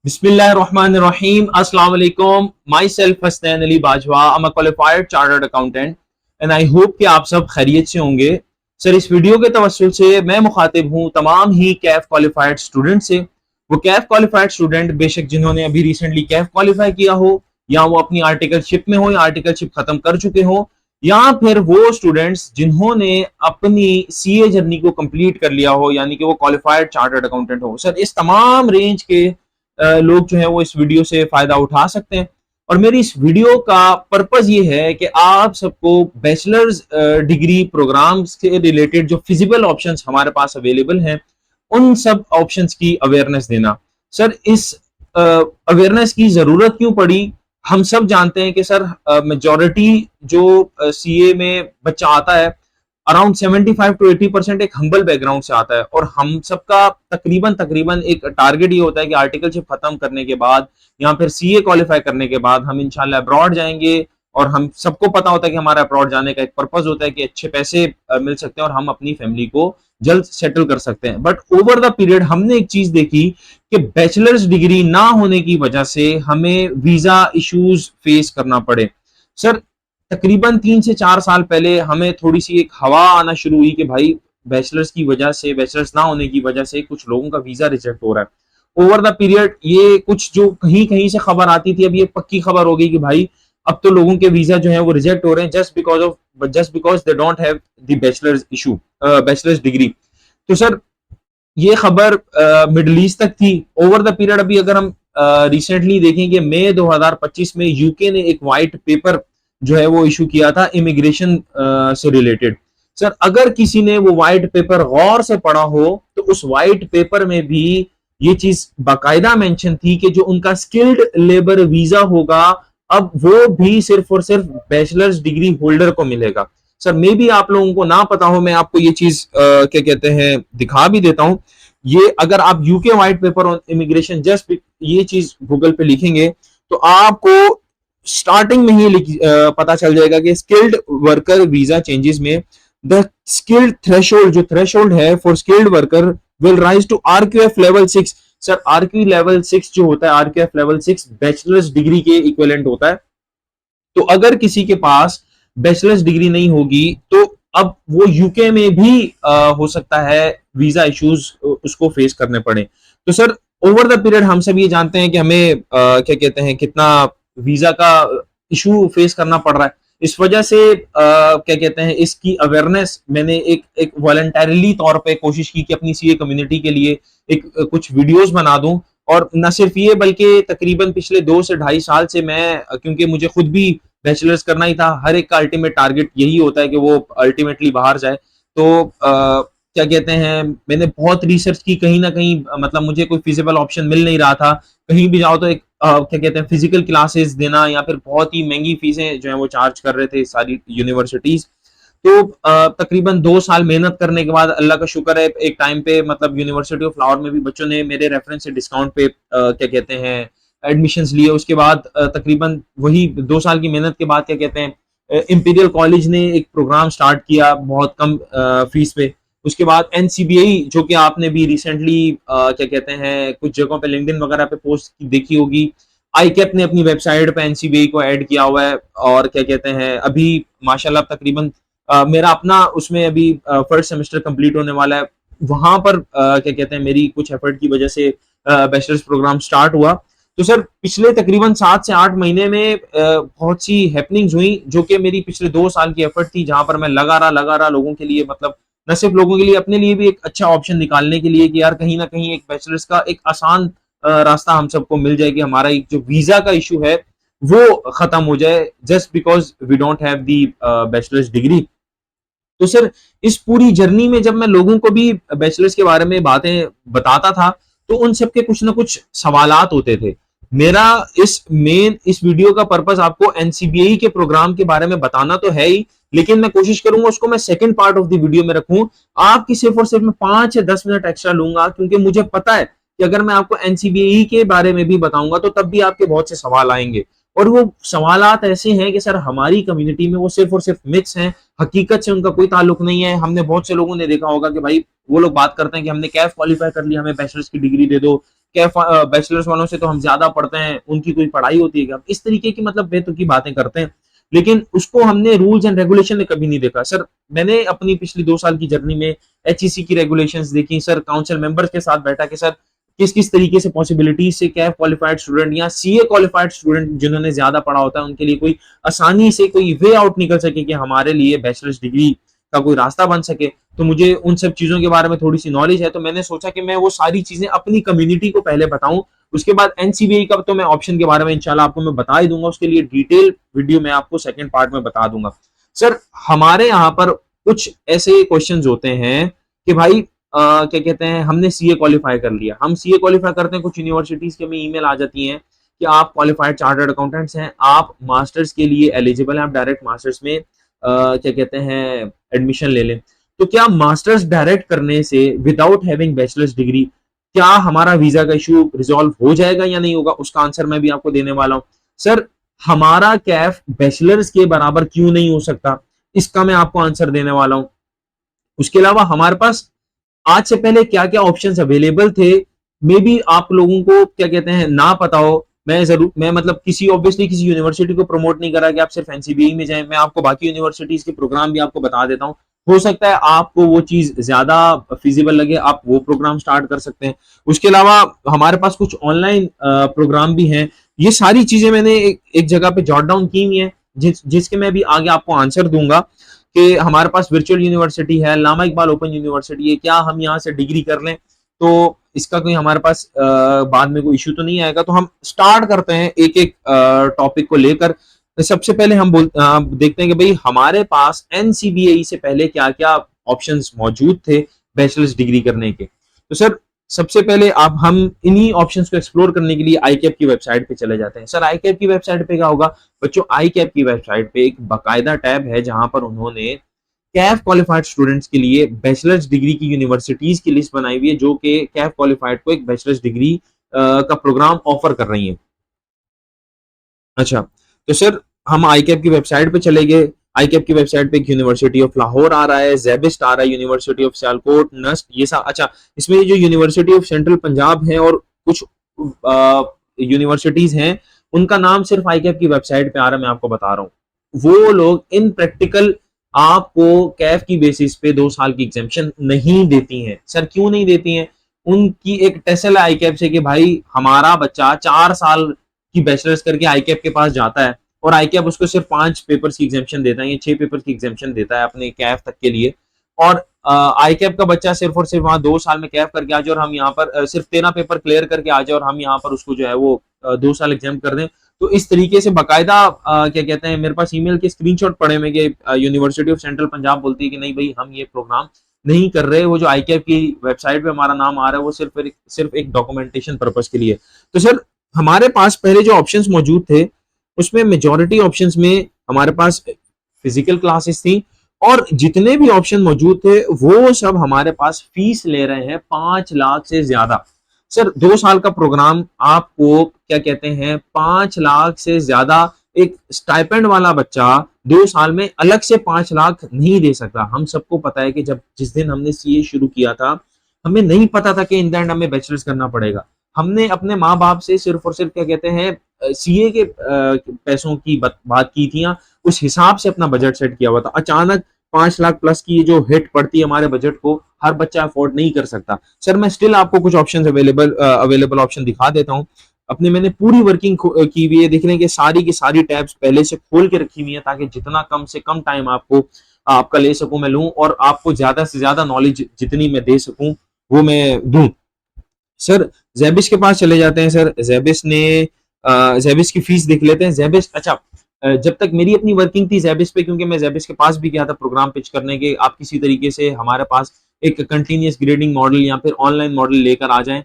Bismillahirrahmanirrahim. Assalamu alaikum. Myself Hasnain Ali Bajwa. I'm a qualified chartered accountant and I hope कि आप सब खैरियत से होंगे। सर, इस वीडियो के तवस्सुल से मैं मुखातिब हूँ तमाम ही कैफ क्वालिफाइड स्टूडेंट से। वो कैफ क्वालिफाइड स्टूडेंट बेशक जिन्होंने अभी रिसेंटली कैफ क्वालिफाई किया हो, या वो अपनी आर्टिकलशिप में हो, या आर्टिकलशिप खत्म कर चुके हो, या फिर वो स्टूडेंट्स जिन्होंने अपनी सीए जर्नी को कंप्लीट कर लिया हो, यानी कि वो क्वालिफाइड चार्टर्ड अकाउंटेंट हो। सर, इस तमाम रेंज के लोग जो है वो इस वीडियो से फायदा उठा सकते हैं। और मेरी इस वीडियो का पर्पज ये है कि आप सबको बैचलर्स डिग्री प्रोग्राम्स से रिलेटेड जो फिजिबल ऑप्शंस हमारे पास अवेलेबल हैं, उन सब ऑप्शंस की अवेयरनेस देना। सर, इस अवेयरनेस की जरूरत क्यों पड़ी? हम सब जानते हैं कि सर मेजॉरिटी जो सीए में बच्चा आता है, अराउंड 75 टू 80% एक हम्बल बैकग्राउंड से आता है। और हम सबका तकरीबन तकरीबन एक टारगेट ये होता है कि आर्टिकलशिप खत्म करने के बाद या फिर सीए क्वालिफाई करने के बाद हम इंशाल्लाह अब्रॉड जाएंगे। और हम सबको पता होता है कि हमारा अब्रॉड जाने का एक पर्पज होता है कि अच्छे पैसे मिल सकते हैं और हम अपनी फैमिली को जल्द सेटल कर सकते हैं। बट ओवर द पीरियड हमने एक चीज देखी कि बैचलर्स डिग्री ना होने की वजह से हमें वीजा इश्यूज फेस करना पड़े। सर, तकरीबन 3 से 4 साल पहले हमें थोड़ी सी एक हवा आना शुरू हुई कि भाई बैचलर्स की वजह से, बैचलर्स ना होने की वजह से कुछ लोगों का वीजा रिजेक्ट हो रहा है। ओवर द पीरियड ये कुछ जो कहीं कहीं से खबर आती थी, अब ये पक्की खबर हो गई कि भाई अब तो लोगों के वीजा जो है वो रिजेक्ट हो रहे हैं just because they don't have the bachelors issue, bachelors degree. तो सर, ये खबर मिडल ईस्ट तक थी। ओवर द पीरियड अभी अगर हम रिसेंटली देखें कि मई 2025 में यूके ने एक वाइट पेपर जो है वो इशू किया था इमिग्रेशन से रिलेटेड। सर, अगर किसी ने वो वाइट पेपर गौर से पढ़ा हो तो उस वाइट पेपर में भी ये चीज बाकायदा मेंशन थी कि जो उनका स्किल्ड लेबर वीजा होगा, अब वो भी सिर्फ और सिर्फ बैचलर्स डिग्री होल्डर को मिलेगा। सर, मे भी आप लोगों को ना पता हो, मैं आपको ये चीज क्या कहते हैं दिखा भी देता हूं। ये अगर आप UK white paper on immigration just ये चीज गूगल पे लिखेंगे तो आपको स्टार्टिंग में ही पता चल जाएगा कि स्किल्ड वर्कर वीजा चेंजेस में द स्किल्ड थ्रेशोल्ड, जो थ्रेशोल्ड है for skilled worker will rise to RQF level 6। Sir, RQ level 6 जो होता है, आरक्यूएफ लेवल 6 बैचलर्स डिग्री के इक्विवेलेंट होता है। तो अगर किसी के पास बैचलर्स डिग्री नहीं होगी तो अब वो यूके में भी हो सकता है वीजा इश्यूज उसको फेस करने पड़े। तो सर, ओवर द पीरियड हम सब ये जानते हैं कि हमें क्या कहते हैं कितना वीजा का इशू फेस करना पड़ रहा है। इस वजह से क्या कहते हैं इसकी अवेयरनेस मैंने एक वॉलंटरीली तौर पे कोशिश की कि अपनी सीए कम्युनिटी के लिए एक कुछ वीडियोस बना दूं। और न सिर्फ ये बल्कि तकरीबन पिछले 2 से ढाई साल से मैं, क्योंकि मुझे खुद भी बैचलर्स करना ही था, हर एक का अल्टीमेट टारगेट यही होता है कि वो अल्टीमेटली बाहर जाए। तो क्या कहते हैं मैंने बहुत रिसर्च की, कहीं ना कहीं मतलब मुझे कोई फिजिबल ऑप्शन मिल नहीं रहा था। कहीं भी जाओ तो एक क्या कहते हैं फिजिकल क्लासेस देना या फिर बहुत ही महंगी फीसें जो है वो चार्ज कर रहे थे सारी यूनिवर्सिटीज। तो तकरीबन 2 साल मेहनत करने के बाद अल्लाह का शुक्र है एक टाइम पे मतलब यूनिवर्सिटी ऑफ लाहौर में भी बच्चों ने मेरे रेफरेंस से डिस्काउंट पे क्या कहते हैं एडमिशन्स लिए। उसके बाद तकरीबन वही 2 साल की मेहनत के बाद क्या कहते हैं इंपीरियल कॉलेज ने एक प्रोग्राम स्टार्ट किया बहुत कम फीस पे। उसके बाद एनसीबीआई, जो कि आपने भी रिसेंटली क्या कहते हैं कुछ जगहों पे लिंक्डइन वगैरह पे पोस्ट देखी होगी, आईकैप ने अपनी वेबसाइट पे एनसीबीआई को ऐड किया हुआ है। और क्या कहते हैं अभी माशाल्लाह तकरीबन मेरा अपना उसमें अभी फर्स्ट सेमेस्टर कंप्लीट होने वाला है। वहां पर क्या कहते हैं मेरी कुछ एफर्ट की वजह से बैचलर्स प्रोग्राम स्टार्ट हुआ। तो सर, पिछले तकरीबन 7 से 8 महीने में बहुत सी हैपनिंग्स हुई जो कि मेरी पिछले 2 साल की एफर्ट थी, जहां पर मैं लगा रहा लोगों के लिए, मतलब न सिर्फ लोगों के लिए, अपने लिए भी एक अच्छा ऑप्शन निकालने के लिए कि यार कहीं ना कहीं एक बैचलर्स का एक आसान रास्ता हम सबको मिल जाए कि हमारा एक जो वीजा का इशू है वो खत्म हो जाए just because we don't have the bachelor's degree. तो सर, इस पूरी जर्नी में जब मैं लोगों को भी बैचलर्स के बारे में बातें बताता था तो उन सबके कुछ ना कुछ सवालात होते थे। मेरा इस वीडियो का पर्पस आपको एनसीबीआई के प्रोग्राम के बारे में बताना तो है ही, लेकिन मैं कोशिश करूंगा उसको मैं second part of the video में रखूं। आपकी सिर्फ और सिर्फ मैं 5 या 10 मिनट एक्स्ट्रा लूंगा, क्योंकि मुझे पता है कि अगर मैं आपको एनसीबीआई के बारे में भी बताऊंगा तो तब भी आपके बहुत से सवाल आएंगे। और वो सवालात ऐसे हैं कि सर हमारी कम्युनिटी में वो सिर्फ और सिर्फ मिथ्स हैं, हकीकत से उनका कोई ताल्लुक नहीं है। हमने बहुत से लोगों ने देखा होगा कि भाई वो लोग बात करते हैं कि हमने कैफ क्वालिफाई कर लिया, हमें बैचलर्स की डिग्री दे दो, क्या बैचलर्स वालों से तो हम ज्यादा पढ़ते हैं, उनकी कोई पढ़ाई होती है क्या? इस तरीके की मतलब बेतुकी बातें करते हैं, लेकिन उसको हमने रूल्स एंड रेगुलेशन में कभी नहीं देखा। सर मैंने अपनी पिछली 2 साल की जर्नी में एचईसी की रेगुलेशंस देखी सर, काउंसिल मेंबर्स के साथ बैठा के सर किस किस तरीके से पॉसिबिलिटीज से कैफ क्वालिफाइड स्टूडेंट या सीए क्वालिफाइड स्टूडेंट जिन्होंने ज्यादा पढ़ा होता है उनके लिए कोई आसानी से कोई वे आउट निकल सके कि हमारे लिए बैचलर्स डिग्री का कोई रास्ता बन सके। तो मुझे उन सब चीजों के बारे में थोड़ी सी नॉलेज है, तो मैंने सोचा कि मैं वो सारी चीजें अपनी कम्युनिटी को पहले बताऊं। उसके बाद एनसीबीआई का तो मैं ऑप्शन के बारे में इंशाल्लाह आपको मैं बता ही दूंगा, उसके लिए डिटेल वीडियो मैं आपको सेकंड पार्ट में बता दूंगा। सर हमारे यहाँ पर कुछ ऐसे क्वेश्चंस होते हैं कि भाई क्या कहते हैं, हमने सीए क्वालिफाई कर लिया, हम सीए क्वालिफाई करते हैं, कुछ यूनिवर्सिटीज के में ईमेल आ जाती हैं कि आप क्वालिफाइड चार्टर्ड अकाउंटेंट्स हैं, आप मास्टर्स के लिए एलिजिबल हैं, आप डायरेक्ट मास्टर्स में क्या कहते हैं एडमिशन ले लें। तो क्या मास्टर्स डायरेक्ट करने से विदाउट हैविंग बैचलर्स डिग्री क्या हमारा वीजा का इशू रिजॉल्व हो जाएगा या नहीं होगा, उसका आंसर मैं भी आपको देने वाला हूं। सर हमारा कैफ बैचलर्स के बराबर क्यों नहीं हो सकता, इसका मैं आपको आंसर देने वाला हूं। उसके अलावा हमारे पास आज से पहले क्या क्या ऑप्शंस अवेलेबल थे, मे बी आप लोगों को क्या कहते हैं ना पता हो। मैं मतलब किसी ऑब्वियसली किसी यूनिवर्सिटी को प्रमोट नहीं कर रहा कि आप सिर्फ एनसीबीआई में जाएं, मैं आपको बाकी यूनिवर्सिटीज के प्रोग्राम भी आपको बता देता हूं। हो सकता है आपको वो चीज ज्यादा फिजिबल लगे, आप वो प्रोग्राम स्टार्ट कर सकते हैं। उसके अलावा हमारे पास कुछ ऑनलाइन प्रोग्राम भी हैं। ये सारी चीजें मैंने एक जगह पे जॉट डाउन की हुई है, जिसके मैं भी आगे आपको आंसर दूंगा कि हमारे पास वर्चुअल यूनिवर्सिटी है, अल्लामा इकबाल ओपन यूनिवर्सिटी है, क्या हम यहाँ से डिग्री कर लें तो इसका कोई हमारे पास बाद में कोई इश्यू तो नहीं आएगा। तो हम स्टार्ट करते हैं एक एक टॉपिक को लेकर। तो सबसे पहले हम देखते हैं कि भाई हमारे पास एनसीबीआई से पहले क्या क्या ऑप्शंस मौजूद थे बैचलर्स डिग्री करने के। तो सर सबसे पहले आप हम इन्हीं ऑप्शंस को एक्सप्लोर करने के लिए आईकैप की वेबसाइट पे चले जाते हैं। सर आईकैप की वेबसाइट पे क्या होगा बच्चों, आईकैप की वेबसाइट पे एक बाकायदा टैब है जहां पर उन्होंने कैफ क्वालिफाइड स्टूडेंट्स के लिए बैचलर्स डिग्री की यूनिवर्सिटीज की लिस्ट बनाई हुई है जो कि कैफ क्वालिफाइड को एक बैचलर्स डिग्री का प्रोग्राम ऑफर कर रही है। अच्छा, तो सर हम आईकैप की वेबसाइट पे चले गए। आईकैप की वेबसाइट पे एक यूनिवर्सिटी ऑफ लाहौर आ रहा है, जेबिस्ट आ रहा है, यूनिवर्सिटी ऑफ सियालकोट, नस्ट, ये सब। अच्छा, इसमें जो यूनिवर्सिटी ऑफ सेंट्रल पंजाब है और कुछ यूनिवर्सिटीज हैं उनका नाम सिर्फ आईकैप की वेबसाइट पे आ रहा है, मैं आपको बता रहा हूँ। वो लोग इन प्रैक्टिकल आपको कैफ की बेसिस पे 2 साल की एग्जामेशन नहीं देती हैं। सर क्यों नहीं देती हैं? उनकी एक टेसल है आईकैप से कि भाई हमारा बच्चा 4 साल की बैचलर्स करके आईकैप के पास जाता है और आईकैप उसको सिर्फ 5 पेपर्स की एग्जामेशन देता है या 6 पेपर्स की एग्जामेशन देता है अपने कैफ तक के लिए। और आईकैप का बच्चा सिर्फ और सिर्फ वहां 2 साल में कैफ करके आ जाए और हम यहाँ पर सिर्फ 13 पेपर क्लियर करके आ जाए और हम यहाँ पर उसको जो है वो 2 साल एग्जाम कर दें। तो इस तरीके से बाकायदा क्या कहते हैं, मेरे पास ईमेल के स्क्रीनशॉट पड़े में कि यूनिवर्सिटी ऑफ सेंट्रल पंजाब बोलती है कि नहीं भाई हम ये प्रोग्राम नहीं कर रहे। वो जो आईकैप की वेबसाइट पे हमारा नाम आ रहा है वो सिर्फ एक डॉक्यूमेंटेशन पर्पज के लिए। तो सर हमारे पास पहले जो ऑप्शंस मौजूद थे उसमें मेजॉरिटी ऑप्शंस में हमारे पास फिजिकल क्लासेस थी और जितने भी ऑप्शन मौजूद थे वो सब हमारे पास फीस ले रहे हैं 5 लाख से ज्यादा। सर 2 साल का प्रोग्राम आपको क्या कहते हैं 5 लाख से ज्यादा एक स्टाइपेंड वाला बच्चा 2 साल में अलग से 5 लाख नहीं दे सकता। हम सबको पता है कि जिस दिन हमने सीए शुरू किया था हमें नहीं पता था कि इन द एंड हमें बैचलर्स करना पड़ेगा। हमने अपने माँ बाप से सिर्फ और सिर्फ क्या कहते हैं सीए के पैसों की बात की थी, उस हिसाब से अपना बजट सेट किया हुआ था। अचानक 5 लाख प्लस की जो हिट पड़ती है हमारे बजट को हर बच्चा अफोर्ड नहीं कर सकता। सर मैं स्टिल आपको कुछ ऑप्शन अवेलेबल ऑप्शन दिखा देता हूँ। अपने मैंने पूरी वर्किंग की हुई है, देख रहे हैं कि सारी की सारी टैब्स पहले से खोल के रखी हुई है ताकि जितना कम से कम टाइम आपका ले सकूं मैं लूं और आपको ज्यादा से ज्यादा नॉलेज जितनी मैं दे सकूं वो मैं दूं। सर जेबिस के पास चले जाते हैं। सर जेबिस की फीस देख लेते हैं। जेबिस, अच्छा जब तक मेरी अपनी वर्किंग थी जेबिस पे, क्योंकि मैं जेबिस के पास भी गया था प्रोग्राम पिच करने के, आप किसी तरीके से हमारे पास एक कंटिन्यूस ग्रेडिंग मॉडल या फिर ऑनलाइन मॉडल लेकर आ जाएं,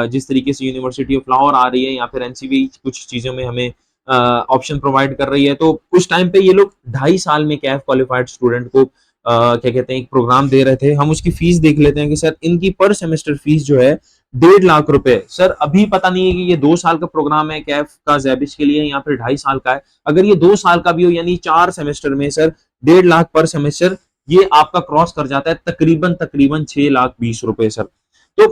जिस तरीके से यूनिवर्सिटी ऑफ लाहौर आ रही है या फिर एनसीबी कुछ चीजों में हमें ऑप्शन प्रोवाइड कर रही है। तो उस टाइम पे ये लोग 2.5 साल में कैफ क्वालिफाइड स्टूडेंट को क्या कहते हैं एक प्रोग्राम दे रहे थे। हम उसकी फीस देख लेते हैं कि सर इनकी पर सेमेस्टर फीस जो है 1.5 लाख रुपए। सर अभी पता नहीं है कि ये 2 साल का प्रोग्राम है कैफ का जेबिस के लिए या फिर 2.5 साल का है। अगर ये 2 साल का भी हो यानी 4 सेमेस्टर में सर 1.5 लाख पर सेमेस्टर ये आपका क्रॉस कर जाता है तकरीबन 6 लाख 20 रुपए। सर तो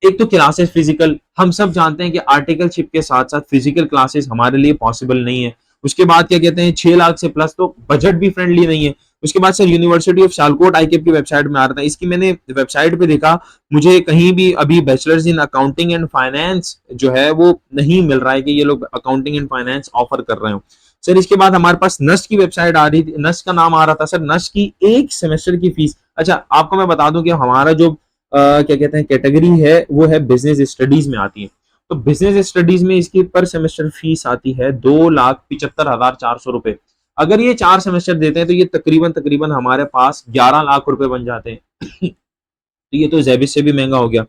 एक तो क्लासेस फिजिकल, हम सब जानते हैं कि आर्टिकलशिप के साथ साथ फिजिकल क्लासेस हमारे लिए पॉसिबल नहीं है। उसके बाद क्या कहते हैं 6 लाख से प्लस तो बजट भी फ्रेंडली नहीं है। उसके बाद सर यूनिवर्सिटी ऑफ सियालकोट आईकेप की वेबसाइट में आ रहा था, इसकी मैंने वेबसाइट पे देखा, मुझे कहीं भी अभी bachelors in accounting and finance जो है वो नहीं मिल रहा है कि ये लोग अकाउंटिंग एंड फाइनेंस ऑफर कर रहे हो। सर इसके बाद हमारे पास नस्ट की वेबसाइट आ रही थी, नस्ट का नाम आ रहा था सर, नस्ट की एक सेमेस्टर की फीस, अच्छा आपको मैं बता दूं कि हमारा जो क्या कहते हैं कैटेगरी है वो है बिजनेस स्टडीज में आती है। तो बिजनेस स्टडीज में इसकी पर सेमेस्टर फीस आती है 2,75,400 रुपए। अगर ये 4 सेमेस्टर देते हैं तो ये तकरीबन तकरीबन हमारे पास 11 लाख रुपए बन जाते हैं। तो ये तो जेबिस से भी महंगा हो गया।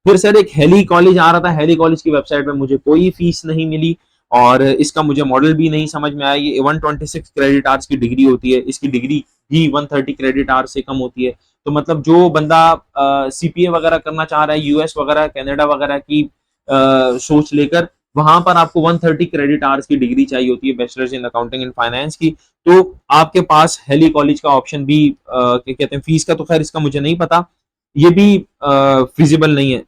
फिर सर एक हेली कॉलेज आ रहा था, हेली कॉलेज की वेबसाइट में मुझे कोई फीस नहीं मिली और इसका मुझे मॉडल भी नहीं समझ में आया। ये 126 क्रेडिट आवर्स की डिग्री होती है, इसकी डिग्री भी 130 क्रेडिट आवर्स से कम होती है। तो मतलब जो बंदा सीपीए वगैरह करना चाह रहा है, यूएस वगैरह कनाडा वगैरह की सोच लेकर, वहां पर आपको 130 क्रेडिट आवर्स की डिग्री चाहिए होती है bachelors in accounting and finance की। तो आपके पास हेली कॉलेज का ऑप्शन भी क्या कहते हैं, फीस का तो खैर इसका मुझे नहीं पता, ये भी फिजिबल नहीं है।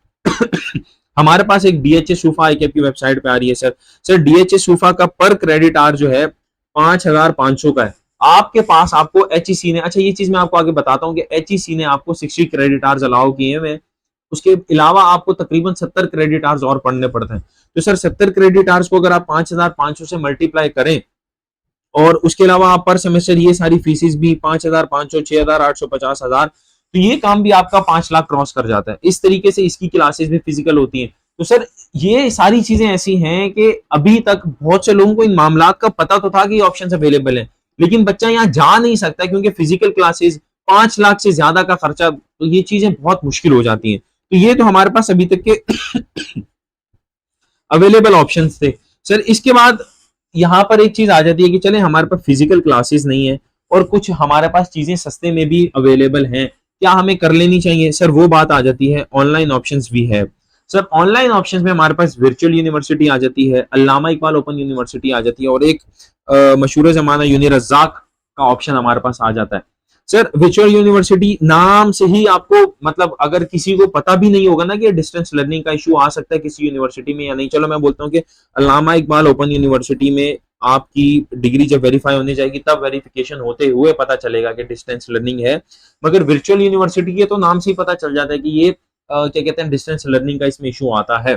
हमारे पास एक डीएचएस सूफा आईकेप की वेबसाइट पे आ रही है सर। सर डीएचएस सूफा का पर क्रेडिट आवर जो है 5,500 का है। आपके पास आपको एचईसी ने, अच्छा ये चीज मैं आपको आगे बताता हूँ कि एचईसी ने आपको 60 क्रेडिट आवर्स अलाउ किए हैं, उसके अलावा आपको तकरीबन 70 क्रेडिट आवर्स और पढ़ने पड़ते हैं। तो सर 70 क्रेडिट आवर्स को अगर आप 5,500 से मल्टीप्लाई करें और उसके अलावा आप पर सेमेस्टर ये सारी फीसिस भी 5,500, 6,800, 50,000, तो ये काम भी आपका 5 लाख क्रॉस कर जाता है। इस तरीके से इसकी क्लासेस भी फिजिकल होती हैं। तो सर ये सारी चीजें ऐसी हैं कि अभी तक बहुत से लोगों को इन मामलात का पता तो था कि ये ऑप्शन अवेलेबल है, लेकिन बच्चा यहाँ जा नहीं सकता क्योंकि फिजिकल क्लासेस 5 लाख से ज्यादा का खर्चा, तो ये चीजें बहुत मुश्किल हो जाती हैं। तो ये तो हमारे पास अभी तक के अवेलेबल ऑप्शंस थे। सर इसके बाद यहाँ पर एक चीज आ जाती है कि चले हमारे पास फिजिकल क्लासेस नहीं है और कुछ हमारे पास चीजें सस्ते में भी अवेलेबल हैं, क्या हमें कर लेनी चाहिए? सर वो बात आ जाती है, ऑनलाइन ऑप्शंस भी है। सर ऑनलाइन ऑप्शंस में हमारे पास वर्चुअल यूनिवर्सिटी आ जाती है, अल्लामा इकबाल ओपन यूनिवर्सिटी आ जाती है और एक मशहूर जमाना यूनि रज़ाक का ऑप्शन हमारे पास आ जाता है। सर वर्चुअल यूनिवर्सिटी नाम से ही आपको, मतलब अगर किसी को पता भी नहीं होगा ना कि डिस्टेंस लर्निंग का इशू आ सकता है किसी यूनिवर्सिटी में या नहीं, चलो मैं बोलता हूँ कि अल्लामा इकबाल ओपन यूनिवर्सिटी में आपकी डिग्री जब वेरीफाई होने जाएगी तब वेरिफिकेशन होते हुए पता चलेगा कि डिस्टेंस लर्निंग है। मगर वर्चुअल यूनिवर्सिटी के तो नाम से ही पता चल जाता है कि ये क्या कहते हैं डिस्टेंस लर्निंग का इसमें इशू आता है।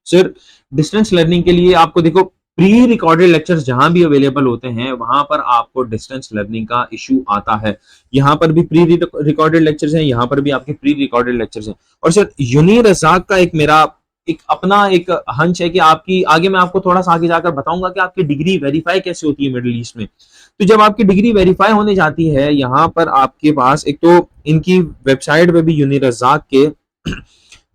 सर डिस्टेंस लर्निंग के लिए आपको देखो प्री रिकॉर्डेड लेक्चर्स जहां भी अवेलेबल होते हैं वहां पर आपको डिस्टेंस लर्निंग का इशू आता है। यहाँ पर भी प्री रिकॉर्डेड लेक्चर्स हैं, यहाँ पर भी आपके प्री रिकॉर्डेड लेक्चर्स हैं। और सर यूनि रज़ाक का एक मेरा एक अपना एक हंच है कि आपकी, आगे मैं आपको थोड़ा सा आगे जाकर बताऊंगा कि आपकी डिग्री वेरीफाई कैसे होती है मिडिल ईस्ट में। तो जब आपकी डिग्री वेरीफाई होने जाती है यहाँ पर आपके पास एक तो इनकी वेबसाइट पे भी यूनि रज़ाक के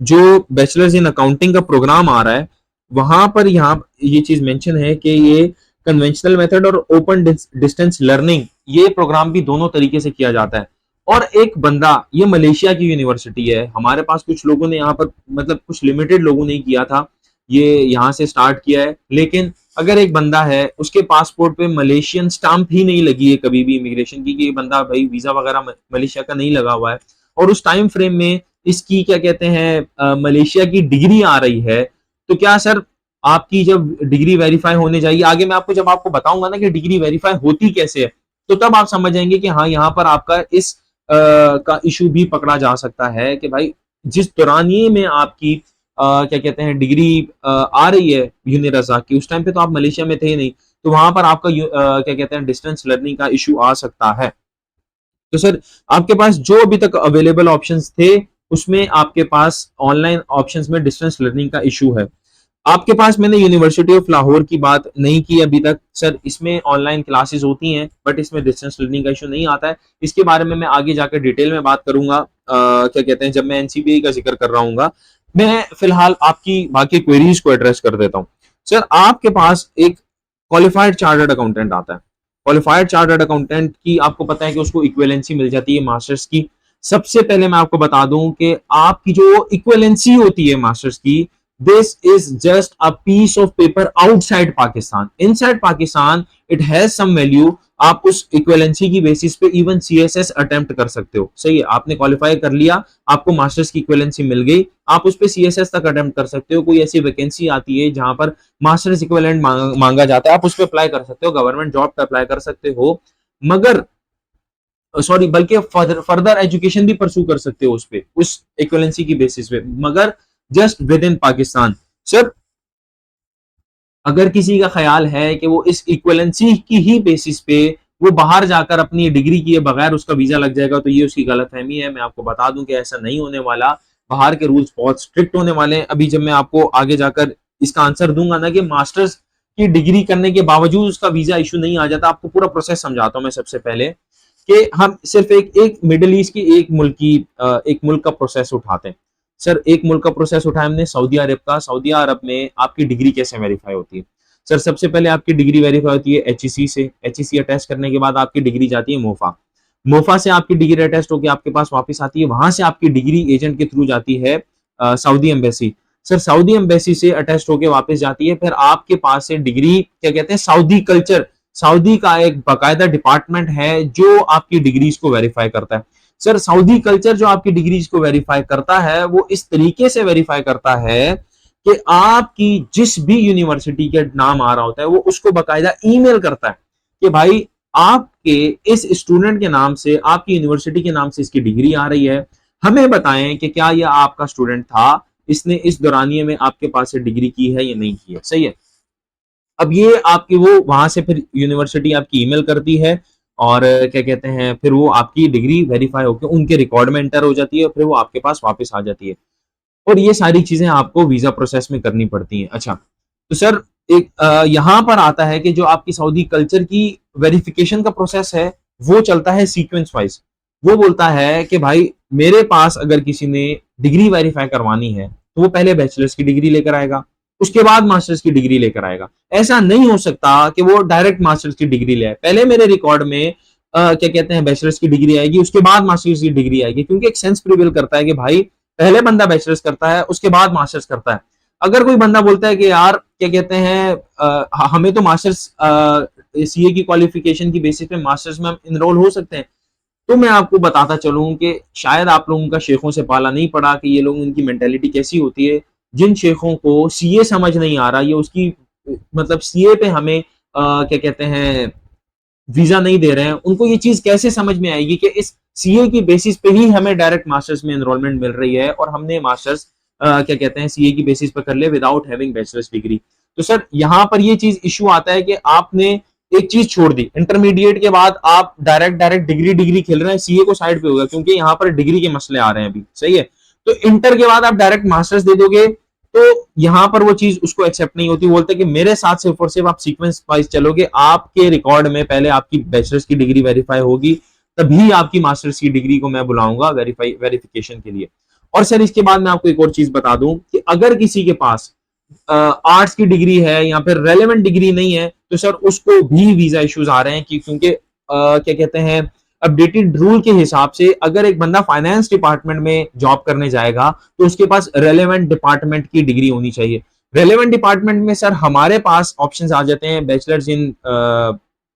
जो बैचलर्स इन अकाउंटिंग का प्रोग्राम आ रहा है वहां पर यहाँ ये चीज मेंशन है कि ये कन्वेंशनल मेथड और ओपन डिस्टेंस लर्निंग ये प्रोग्राम भी दोनों तरीके से किया जाता है। और एक बंदा, ये मलेशिया की यूनिवर्सिटी है, हमारे पास कुछ लोगों ने यहाँ पर, मतलब कुछ लिमिटेड लोगों ने किया था, ये यहाँ से स्टार्ट किया है, लेकिन अगर एक बंदा है उसके पासपोर्ट पे मलेशियन स्टाम्प ही नहीं लगी है कभी भी इमिग्रेशन की कि ये बंदा भाई वीजा वगैरह मलेशिया का नहीं लगा हुआ है और उस टाइम फ्रेम में इसकी क्या कहते हैं मलेशिया की डिग्री आ रही है, तो क्या सर आपकी जब डिग्री वेरीफाई होने जाएगी, आगे मैं आपको जब आपको बताऊंगा ना कि डिग्री वेरीफाई होती कैसे है, तो तब आप समझ जाएंगे कि हाँ यहाँ पर आपका इस का इशू भी पकड़ा जा सकता है कि भाई जिस दौरानिए में आपकी क्या कहते हैं डिग्री आ रही है यूनि रज़ाक की, उस टाइम पे तो आप मलेशिया में थे ही नहीं, तो वहां पर आपका क्या कहते हैं डिस्टेंस लर्निंग का इशू आ सकता है। तो सर आपके पास जो अभी तक अवेलेबल ऑप्शंस थे उसमें आपके पास ऑनलाइन ऑप्शंस में डिस्टेंस लर्निंग का इशू है। आपके पास, मैंने यूनिवर्सिटी ऑफ लाहौर की बात नहीं की अभी तक, सर इसमें ऑनलाइन क्लासेस होती हैं बट इसमें डिस्टेंस लर्निंग का इशू नहीं आता है। इसके बारे में मैं आगे जाकर डिटेल में बात करूंगा, क्या कहते हैं जब मैं एनसीबीआई का जिक्र कर रहा हूँ। मैं फिलहाल आपकी बाकी क्वेरीज को एड्रेस कर देता हूँ। सर आपके पास एक क्वालिफाइड चार्टर्ड अकाउंटेंट आता है, क्वालिफाइड चार्टर्ड अकाउंटेंट की आपको पता है कि उसको इक्विवेलेंसी मिल जाती है मास्टर्स की। सबसे पहले मैं आपको बता दूं कि आपकी जो इक्विवेलेंसी होती है मास्टर्स की this is just a piece of paper outside Pakistan. Inside Pakistan it has some value. आप उस इक्विवेलेंसी की बेसिस पे इवन सीएसएस अटेम्प्ट कर सकते हो, सही है, आपने क्वालिफाई कर लिया, आपको मास्टर्स की इक्विवेलेंसी मिल गई, आप उस पे सीएसएस तक अटेम्प्ट कर सकते हो। कोई ऐसी वैकेंसी आती है जहां पर मास्टर्स इक्विवेलेंट मांगा जाता है, आप उस पे अप्लाई कर सकते हो, गवर्नमेंट जॉब पे अप्लाई कर सकते हो, मगर सॉरी बल्कि फर्दर एजुकेशन भी परसू कर सकते हो उस पे, उस इक्विवेलेंसी की बेसिस पे, मगर just with in Pakistan. Sir अगर किसी का ख्याल है कि वो इस इक्विवेलेंसी की ही बेसिस पे वो बाहर जाकर अपनी डिग्री किए बगैर उसका वीजा लग जाएगा, तो ये उसकी गलतफहमी है। मैं आपको बता दूं कि ऐसा नहीं होने वाला, बाहर के रूल्स बहुत स्ट्रिक्ट होने वाले हैं। अभी जब मैं आपको आगे जाकर इसका आंसर दूंगा ना कि मास्टर्स की डिग्री करने के बावजूद उसका वीजा इशू नहीं आ जाता, आपको पूरा प्रोसेस समझाता हूं मैं सबसे पहले कि हम सिर्फ एक मिडिल ईस्ट की एक मुल्क का प्रोसेस उठाते हैं। सर एक मुल्क का प्रोसेस उठाया हमने, सऊदी अरब का। सऊदी अरब में आपकी डिग्री कैसे वेरीफाई होती है? सर सबसे पहले आपकी डिग्री वेरीफाई होती है एचईसी से। एचईसी अटेस्ट करने के बाद आपकी डिग्री जाती है मोफा। मोफा से आपकी डिग्री अटेस्ट होकर आपके पास वापस आती है, वहां से आपकी डिग्री एजेंट के थ्रू जाती है Saudi embassy. Sir Saudi embassy से अटेस्ट होकर वापस जाती है, फिर आपके पास से डिग्री क्या कहते हैं, सऊदी कल्चर, सऊदी का एक बाकायदा डिपार्टमेंट है जो आपकी डिग्रीज को वेरीफाई करता है। सर सऊदी कल्चर जो आपकी डिग्रीज को वेरीफाई करता है वो इस तरीके से वेरीफाई करता है कि आपकी जिस भी यूनिवर्सिटी के नाम आ रहा होता है वो उसको बाकायदा ईमेल करता है कि भाई आपके इस स्टूडेंट के नाम से, आपकी यूनिवर्सिटी के नाम से इसकी डिग्री आ रही है, हमें बताएं कि क्या यह आपका स्टूडेंट था, इसने इस दौरानिये में आपके पास से डिग्री की है या नहीं की है, सही है। अब ये आपकी वो वहां से फिर यूनिवर्सिटी आपकी ईमेल करती है और क्या कहते हैं, फिर वो आपकी डिग्री वेरीफाई होकर उनके रिकॉर्ड में एंटर हो जाती है और फिर वो आपके पास वापस आ जाती है। और ये सारी चीजें आपको वीजा प्रोसेस में करनी पड़ती हैं। अच्छा तो सर एक यहाँ पर आता है कि जो आपकी सऊदी कल्चर की वेरिफिकेशन का प्रोसेस है वो चलता है सीक्वेंस वाइज। वो बोलता है कि भाई मेरे पास अगर किसी ने डिग्री वेरीफाई करवानी है तो वो पहले बैचलर्स की डिग्री लेकर आएगा, उसके बाद मास्टर्स की डिग्री लेकर आएगा। ऐसा नहीं हो सकता कि वो डायरेक्ट मास्टर्स की डिग्री ले आए, पहले मेरे रिकॉर्ड में क्या कहते हैं बैचलर्स की डिग्री आएगी, उसके बाद मास्टर्स की डिग्री आएगी, क्योंकि एक सेंस प्रिवेल करता है कि भाई पहले बंदा बैचलर्स करता है उसके बाद मास्टर्स करता है। अगर कोई बंदा बोलता है कि यार क्या कहते हैं हमें तो मास्टर्स सीए की क्वालिफिकेशन की बेसिस पे मास्टर्स में हम इनरोल हो सकते हैं, तो मैं आपको बताता चलूं कि शायद आप लोगों का शेखों से पाला नहीं पड़ा कि ये लोग, इनकी मेंटेलिटी कैसी होती है। जिन शेखों को सीए समझ नहीं आ रहा, ये उसकी मतलब सीए पे हमें क्या कहते हैं वीजा नहीं दे रहे हैं, उनको ये चीज कैसे समझ में आएगी कि इस सीए की बेसिस पे ही हमें डायरेक्ट मास्टर्स में एनरोलमेंट मिल रही है और हमने मास्टर्स क्या कहते हैं सीए की बेसिस पे कर लिया विदाउट हैविंग बैचलर्स डिग्री। तो सर यहाँ पर ये चीज इशू आता है कि आपने एक चीज छोड़ दी, इंटरमीडिएट के बाद आप डायरेक्ट डिग्री डिग्री खेल रहे हैं, सीए को साइड पे होगा क्योंकि यहाँ पर डिग्री के मसले आ रहे हैं अभी, सही है। तो इंटर के बाद आप डायरेक्ट मास्टर्स दे दोगे तो यहां पर वो चीज उसको एक्सेप्ट नहीं होती। बोलते कि मेरे साथ सिर्फ और सिर्फ आप सीक्वेंस वाइज चलोगे, आपके रिकॉर्ड में पहले आपकी बैचलर्स की डिग्री वेरीफाई होगी, तभी आपकी मास्टर्स की डिग्री को मैं बुलाऊंगा वेरिफिकेशन के लिए। और सर इसके बाद मैं आपको एक और चीज बता दूं कि अगर किसी के पास आर्ट्स की डिग्री है या फिर रेलेवेंट डिग्री नहीं है तो सर उसको भी वीजा इश्यूज आ रहे हैं क्योंकि क्या कहते हैं अपडेटेड रूल के हिसाब से अगर एक बंदा फाइनेंस डिपार्टमेंट में जॉब करने जाएगा तो उसके पास रेलेवेंट डिपार्टमेंट की डिग्री होनी चाहिए। रेलेवेंट डिपार्टमेंट में सर हमारे पास ऑप्शंस आ जाते हैं bachelors in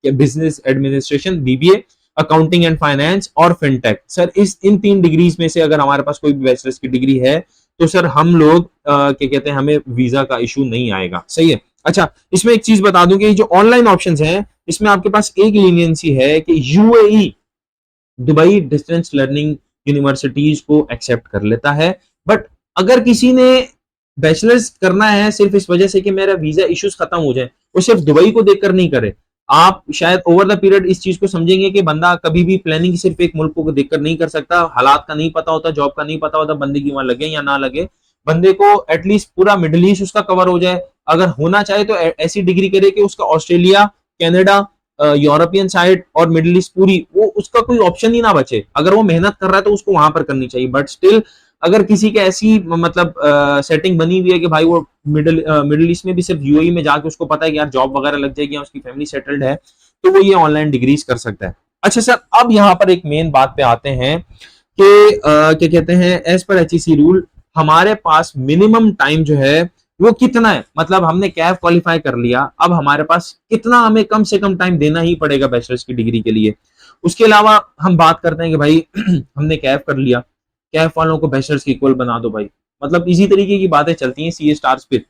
business administration BBA, accounting and finance और फिनटेक। सर इस इन 3 डिग्रीज में से अगर हमारे पास कोई भी बैचलर्स की डिग्री है तो सर हम लोग क्या कहते हैं हमें वीजा का इशू नहीं आएगा, सही है। अच्छा इसमें एक चीज बता दूं कि जो ऑनलाइन ऑप्शंस हैं इसमें आपके पास एक लीनियंसी है कि UAE Dubai distance learning universities को एक्सेप्ट कर लेता है, बट अगर किसी ने बैचलर्स करना है सिर्फ इस वजह से कि मेरा वीजा इश्यूज खत्म हो जाए, वो सिर्फ दुबई को देखकर नहीं करे। आप शायद ओवर द पीरियड इस चीज को समझेंगे कि बंदा कभी भी प्लानिंग सिर्फ एक मुल्क को देखकर नहीं कर सकता, हालात का नहीं पता होता, जॉब का नहीं पता होता, बंदे की वहां लगे या ना लगे, बंदे को एटलीस्ट पूरा मिडिल ईस्ट उसका कवर हो जाए। अगर होना चाहे तो ऐसी डिग्री करे कि उसका ऑस्ट्रेलिया, कनाडा, यूरोपियन साइड और मिडिल ईस्ट पूरी, वो उसका कोई ऑप्शन ही ना बचे। अगर वो मेहनत कर रहा है तो उसको वहां पर करनी चाहिए, बट स्टिल अगर किसी के ऐसी मतलब सेटिंग बनी हुई है कि भाई वो मिडिल ईस्ट में भी सिर्फ यूएई में जाके उसको पता है कि यार जॉब वगैरह लग जाएगी या उसकी फैमिली सेटल्ड है, तो वो ये ऑनलाइन डिग्रीज कर सकता है। अच्छा सर अब यहाँ पर एक मेन बात पे आते हैं कि क्या कहते हैं एज पर एचईसी रूल हमारे पास मिनिमम टाइम जो है वो कितना है, मतलब हमने कैफ क्वालिफाई कर लिया, अब हमारे पास कितना हमें कम से कम टाइम देना ही पड़ेगा बैचलर्स की डिग्री के लिए। उसके अलावा हम बात करते हैं कि भाई हमने कैफ कर लिया, कैफ वालों को बैचलर्स की इक्वल बना दो भाई, मतलब इसी तरीके की बातें चलती हैं सीए स्टार्स पे।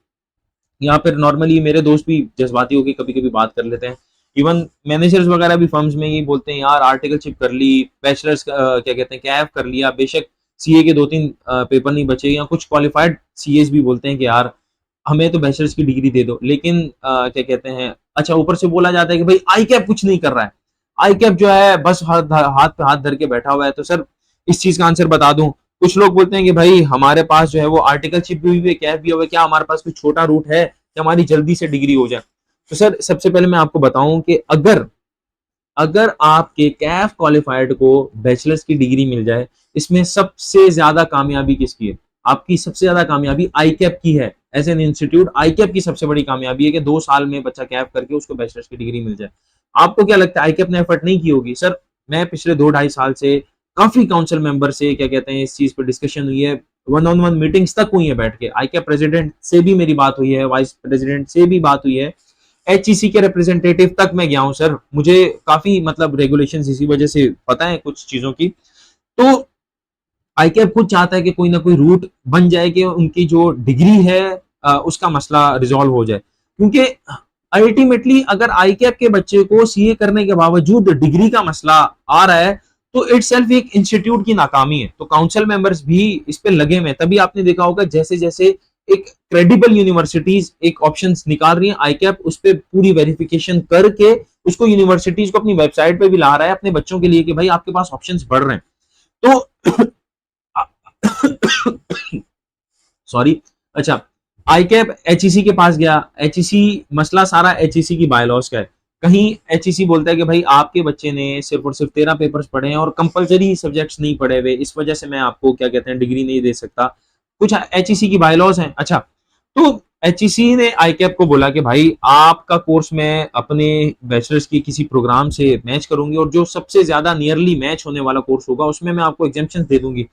या फिर नॉर्मली मेरे दोस्त भी जज्बाती होकर कभी कभी बात कर लेते हैं, इवन मैनेजर्स वगैरह भी फर्म्स में ये बोलते हैं यार आर्टिकलशिप कर ली, बैचलर्स क्या कहते हैं कैफ कर लिया, बेशक सीए के 2-3 पेपर नहीं बचे, या कुछ क्वालिफाइड सीएस भी बोलते हैं कि यार हमें तो बैचलर्स की डिग्री दे दो, लेकिन क्या कहते हैं, अच्छा ऊपर से बोला जाता है कि भाई आई कैप कुछ नहीं कर रहा है, आई कैप जो है बस हाथ पे हाथ धर के बैठा हुआ है। तो सर इस चीज का आंसर बता दूं, कुछ लोग बोलते हैं कि भाई हमारे पास जो है वो आर्टिकलशिप भी हुई है, कैफ भी हुआ है, क्या हमारे पास कोई छोटा रूट है कि हमारी जल्दी से डिग्री हो जाए। तो सर सबसे पहले मैं आपको बताऊं कि अगर अगर आपके कैफ क्वालिफाइड को बैचलर्स की डिग्री मिल जाए, इसमें सबसे ज्यादा कामयाबी किसकी है? आपकी सबसे ज्यादा कामयाबी आई कैप की है। As an institute ICAP की सबसे बड़ी कामयाबी है कि 2 साल में बच्चा कैफ करके उसको बैचलर्स की डिग्री मिल जाए। आपको क्या लगता है आई कैप ने एफर्ट नहीं की होगी? सर मैं पिछले 2-2.5 साल से काफी काउंसिल मेंबर से क्या कहते हैं इस चीज पर डिस्कशन हुई है, वन ऑन वन मीटिंग्स तक हुई है, बैठ के आई कैप प्रेसिडेंट से भी मेरी बात हुई है, वाइस प्रेसिडेंट से भी बात हुई है, एचईसी के रिप्रेजेंटेटिव तक मैं गया हूं सर, मुझे काफी मतलब रेगुलेशंस इसी वजह से पता है कुछ चीजों की। तो आईकैप खुद चाहता है कि कोई ना कोई रूट बन जाए कि उनकी जो डिग्री है उसका मसला रिजॉल्व हो जाए, क्योंकि अल्टीमेटली अगर आईकैप के बच्चे को सीए करने के बावजूद डिग्री का मसला आ रहा है तो इट्स सेल्फ एक इंस्टीट्यूट की नाकामी है। तो काउंसिल मेंबर्स भी इस पे लगे हुए, तभी आपने देखा होगा जैसे जैसे एक क्रेडिबल यूनिवर्सिटीज एक ऑप्शंस निकाल रही है, आईकैप उस पर पूरी वेरिफिकेशन करके उसको यूनिवर्सिटीज को अपनी वेबसाइट पे भी ला रहा है अपने बच्चों के लिए कि भाई आपके पास ऑप्शंस बढ़ रहे हैं। तो सॉरी, अच्छा आईकैप एचईसी के पास गया, एचईसी मसला सारा एचईसी की बायलॉज का है। कहीं एचईसी बोलता है कि भाई आपके बच्चे ने सिर्फ और सिर्फ 13 पेपर्स पढ़े हैं और कंपलसरी सब्जेक्ट्स नहीं पढ़े हुए, इस वजह से मैं आपको क्या कहते हैं डिग्री नहीं दे सकता, कुछ एचईसी की बायलॉज हैं। अच्छा, तो एचईसी ने आईकैप को बोला कि भाई आपका कोर्स मैं अपने बैचलर्स की किसी प्रोग्राम से मैच करूंगी और जो सबसे ज्यादा नियरली मैच होने वाला कोर्स होगा उसमें मैं आपको एग्जेम्पशन दे दूंगी।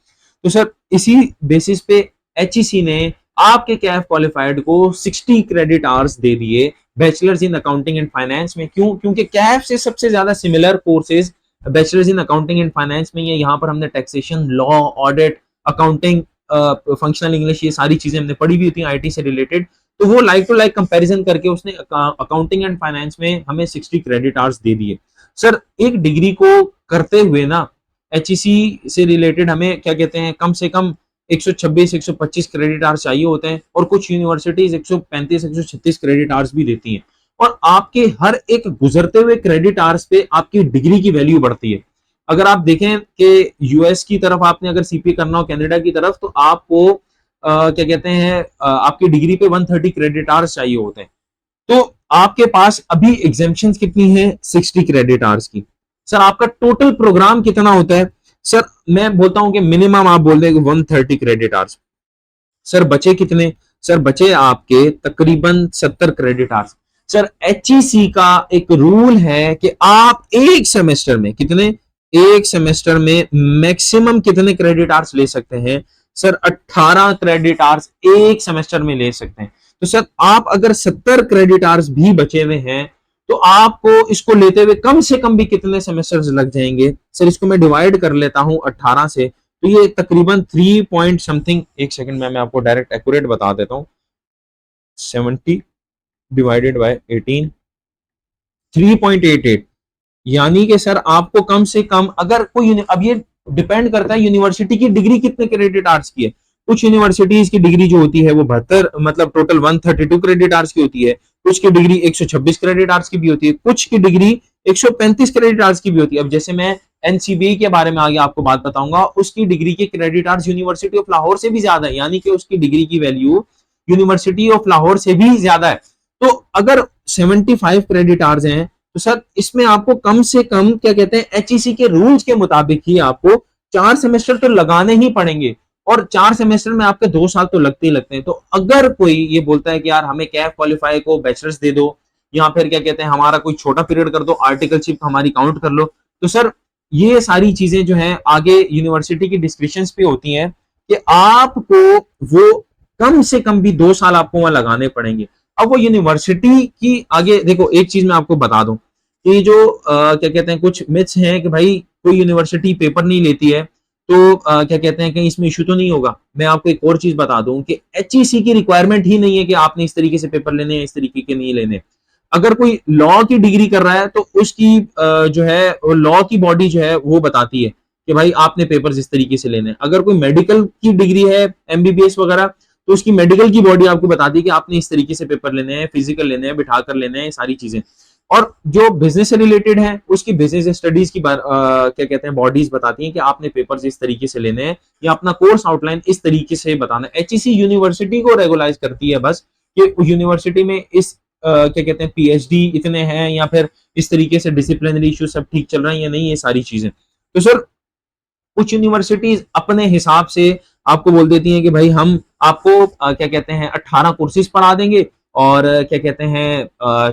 तो सर इसी बेसिस पे एचईसी ने आपके कैफ क्वालिफाइड को 60 क्रेडिट आवर्स दे दिए bachelors in accounting and finance में। क्यों? क्योंकि कैफ से सबसे ज्यादा similar courses bachelors in accounting and finance में ये यहाँ पर हमने taxation, law, audit, accounting, functional English, ये सारी चीजें हमने पढ़ी हुई थी आईटी से रिलेटेड। तो वो लाइक टू लाइक कंपैरिजन करके उसने अकाउंटिंग एंड फाइनेंस में हमें 60 क्रेडिट आवर्स दे दिए। सर एक डिग्री को करते हुए ना एचईसी से रिलेटेड हमें क्या कहते हैं कम से कम 126-125 क्रेडिट आवर्स चाहिए होते हैं, और कुछ यूनिवर्सिटीज 135-136 क्रेडिट आवर्स भी देती हैं, और आपके हर एक गुजरते हुए क्रेडिट आवर्स पे आपकी डिग्री की वैल्यू बढ़ती है। अगर आप देखें कि यूएस की तरफ आपने अगर सीपीए करना हो, कनाडा की तरफ, तो आपको क्या कहते हैं आपकी डिग्री पे 130 क्रेडिट आवर्स चाहिए होते हैं। तो आपके पास अभी एग्जेम्पशन कितनी है? 60 क्रेडिट आवर्स की। सर आपका टोटल प्रोग्राम कितना होता है? सर मैं बोलता हूं कि मिनिमम आप बोल दें 130 क्रेडिट आवर्स। सर बचे कितने? सर बचे आपके तकरीबन 70 क्रेडिट आवर्स। सर एचईसी का एक रूल है कि आप एक सेमेस्टर में कितने, एक सेमेस्टर में मैक्सिमम कितने क्रेडिट आवर्स ले सकते हैं? सर 18 क्रेडिट आवर्स एक सेमेस्टर में ले सकते हैं। तो सर आप अगर 70 क्रेडिट आवर्स भी बचे हुए हैं तो आपको इसको लेते हुए कम से कम भी कितने सेमेस्टर्स लग जाएंगे? सर इसको मैं डिवाइड कर लेता हूं 18 से, तो ये तकरीबन 3 पॉइंट समथिंग, एक सेकंड में मैं आपको डायरेक्ट एक्यूरेट बता देता हूं, 70 डिवाइडेड बाय 18, 3.88, यानी कि सर आपको कम से कम अगर कोई, अब ये डिपेंड करता है यूनिवर्सिटी की डिग्री कितने क्रेडिट आवर्स की है। कुछ यूनिवर्सिटीज की डिग्री जो होती है वो 72 मतलब टोटल 132 क्रेडिट आवर्स की होती है, कुछ की डिग्री 126 क्रेडिट आवर्स की भी होती है, कुछ की डिग्री 135 क्रेडिट आवर्स की भी होती है। अब जैसे मैं एनसीबी के बारे में आगे आपको बात बताऊंगा, उसकी डिग्री के credit hours university of Lahore से भी ज्यादा है, यानी कि उसकी डिग्री की वैल्यू यूनिवर्सिटी ऑफ लाहौर से भी ज्यादा है। तो अगर 75 क्रेडिट आवर्स हैं तो सर इसमें आपको कम से कम क्या कहते हैं एचईसी के रूल्स के मुताबिक ही आपको 4 सेमेस्टर तो लगाने ही पड़ेंगे, और 4 सेमेस्टर में आपके 2 साल तो लगते ही लगते हैं। तो अगर कोई ये बोलता है कि यार हमें कैफ क्वालिफाई को बैचलर्स दे दो, या फिर क्या कहते हैं हमारा कोई छोटा पीरियड कर दो, आर्टिकलशिप हमारी काउंट कर लो, तो सर ये सारी चीजें जो है आगे यूनिवर्सिटी की डिस्क्रिप्शंस पे होती हैं कि आपको वो कम से कम भी 2 साल आपको वहां लगाने पड़ेंगे। अब वो यूनिवर्सिटी की आगे देखो, एक चीज मैं आपको बता दूं कि जो क्या कहते हैं कुछ मिथ्स हैं कि भाई कोई यूनिवर्सिटी पेपर नहीं लेती है तो क्या कहते हैं कहीं इसमें इशू तो नहीं होगा। मैं आपको एक और चीज बता दूं कि एचईसी की रिक्वायरमेंट ही नहीं है कि आपने इस तरीके से पेपर लेने हैं, इस तरीके के नहीं लेने। अगर कोई लॉ की डिग्री कर रहा है तो उसकी जो है लॉ की बॉडी जो है वो बताती है कि भाई आपने पेपर इस तरीके से लेने हैं। अगर कोई मेडिकल की डिग्री है, एमबीबीएस वगैरह, तो उसकी मेडिकल की बॉडी आपको बताती है कि आपने इस तरीके से पेपर लेने हैं, फिजिकल लेने हैं, बिठा कर लेने हैं, सारी चीजें। और जो बिजनेस से रिलेटेड है उसकी बिजनेस स्टडीज की क्या कहते हैं बॉडीज बताती हैं कि आपने पेपर्स इस तरीके से लेने हैं या अपना कोर्स आउटलाइन इस तरीके से बताना है। एचईसी यूनिवर्सिटी को रेगुलाइज करती है बस कि यूनिवर्सिटी में इस क्या कहते हैं पीएचडी इतने हैं या फिर इस तरीके से डिसिप्लिनरी इश्यू सब ठीक चल रहा है या नहीं, ये सारी चीजें। तो सर कुछ यूनिवर्सिटीज अपने हिसाब से आपको बोल देती हैं कि भाई हम आपको क्या कहते हैं 18 कोर्सेज पढ़ा देंगे और क्या कहते हैं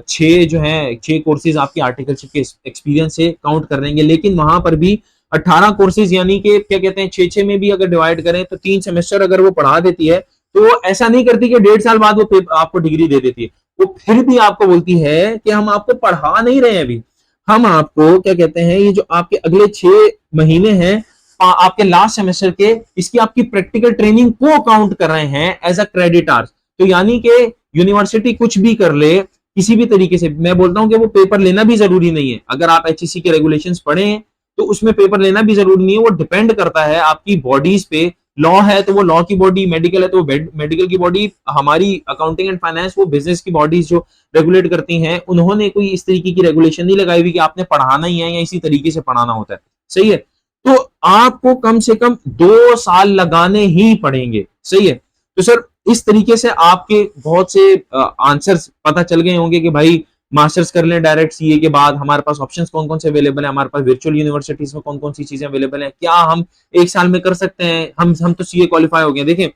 6 कोर्सेज आपकी आर्टिकलशिप के एक्सपीरियंस से काउंट कर देंगे। लेकिन वहां पर भी 18 कोर्सेज यानी कि क्या कहते हैं 6-6 में भी अगर डिवाइड करें तो 3 सेमेस्टर अगर वो पढ़ा देती है तो वो ऐसा नहीं करती कि 1.5 साल बाद वो आपको डिग्री दे देती है। वो फिर भी आपको बोलती है कि हम आपको पढ़ा नहीं रहे हैं अभी, हम आपको क्या कहते हैं ये जो आपके अगले 6 महीने हैं आपके लास्ट सेमेस्टर के, इसकी आपकी प्रैक्टिकल ट्रेनिंग को काउंट कर रहे हैं एज अ क्रेडिट आवर्स। तो यानी कि यूनिवर्सिटी कुछ भी कर ले किसी भी तरीके से, मैं बोलता हूं कि वो पेपर लेना भी जरूरी नहीं है। अगर आप एचईसी के रेगुलेशंस पढ़े हैं तो उसमें पेपर लेना भी जरूरी नहीं है। वो डिपेंड करता है आपकी बॉडीज पे। लॉ है तो वो लॉ की बॉडी, मेडिकल है तो वो मेडिकल की बॉडी, हमारी अकाउंटिंग एंड फाइनेंस वो बिजनेस की बॉडीज जो रेगुलेट करती हैं, उन्होंने कोई इस तरीके की रेगुलेशन नहीं लगाई हुई कि आपने पढ़ाना ही है या इसी तरीके से पढ़ाना होता है। सही है। तो आपको कम से कम 2 साल लगाने ही पड़ेंगे। सही है। तो सर इस तरीके से आपके बहुत से आंसर्स पता चल गए होंगे कि भाई मास्टर्स कर लें डायरेक्ट सीए के बाद, हमारे पास ऑप्शंस कौन कौन से अवेलेबल है, हमारे पास वर्चुअल यूनिवर्सिटीज में कौन कौन सी चीजें अवेलेबल है, क्या हम 1 साल में कर सकते हैं। हम तो सीए क्वालिफाई हो गए। देखें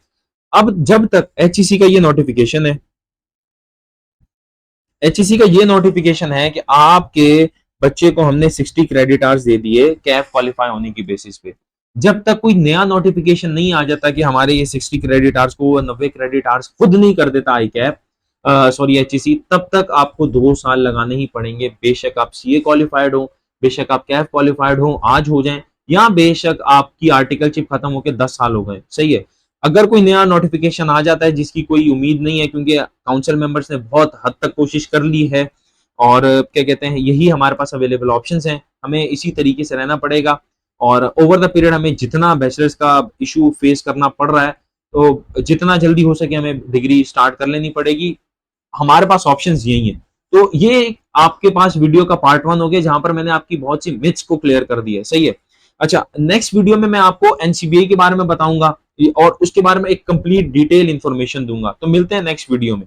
अब जब तक एचईसी का ये नोटिफिकेशन है, एचईसी का ये नोटिफिकेशन है कि आपके बच्चे को हमने 60 क्रेडिट आवर्स दे दिए कैफ क्वालिफाई होने की बेसिस पे, जब तक कोई नया नोटिफिकेशन नहीं आ जाता कि हमारे ये 60 क्रेडिट आवर्स को 90 क्रेडिट आवर्स खुद नहीं कर देता आई कैफ सॉरी एचईसी, तब तक आपको 2 साल लगाने ही पड़ेंगे। बेशक आप सीए क्वालिफाइड हो, बेशक आप कैफ क्वालिफाइड हो आज हो जाएं, या बेशक आपकी आर्टिकलशिप खत्म होकर 10 साल हो गए। सही है। अगर कोई नया नोटिफिकेशन आ जाता है जिसकी कोई उम्मीद नहीं है, क्योंकि काउंसिल मेंबर्स ने बहुत हद तक कोशिश कर ली है और क्या कहते हैं यही हमारे पास अवेलेबल ऑप्शंस हैं, हमें इसी तरीके से रहना पड़ेगा। और ओवर द पीरियड हमें जितना बैचलर्स का इशू फेस करना पड़ रहा है तो जितना जल्दी हो सके हमें डिग्री स्टार्ट कर लेनी पड़ेगी। हमारे पास ऑप्शंस यही हैं। तो ये आपके पास वीडियो का पार्ट 1 हो गया जहां पर मैंने आपकी बहुत सी मिथ्स को क्लियर कर दिया है। सही है। अच्छा, नेक्स्ट वीडियो में मैं आपको एनसीबीए के बारे में बताऊंगा और उसके बारे में एक कंप्लीट डिटेल इंफॉर्मेशन दूंगा। तो मिलते हैं नेक्स्ट वीडियो में।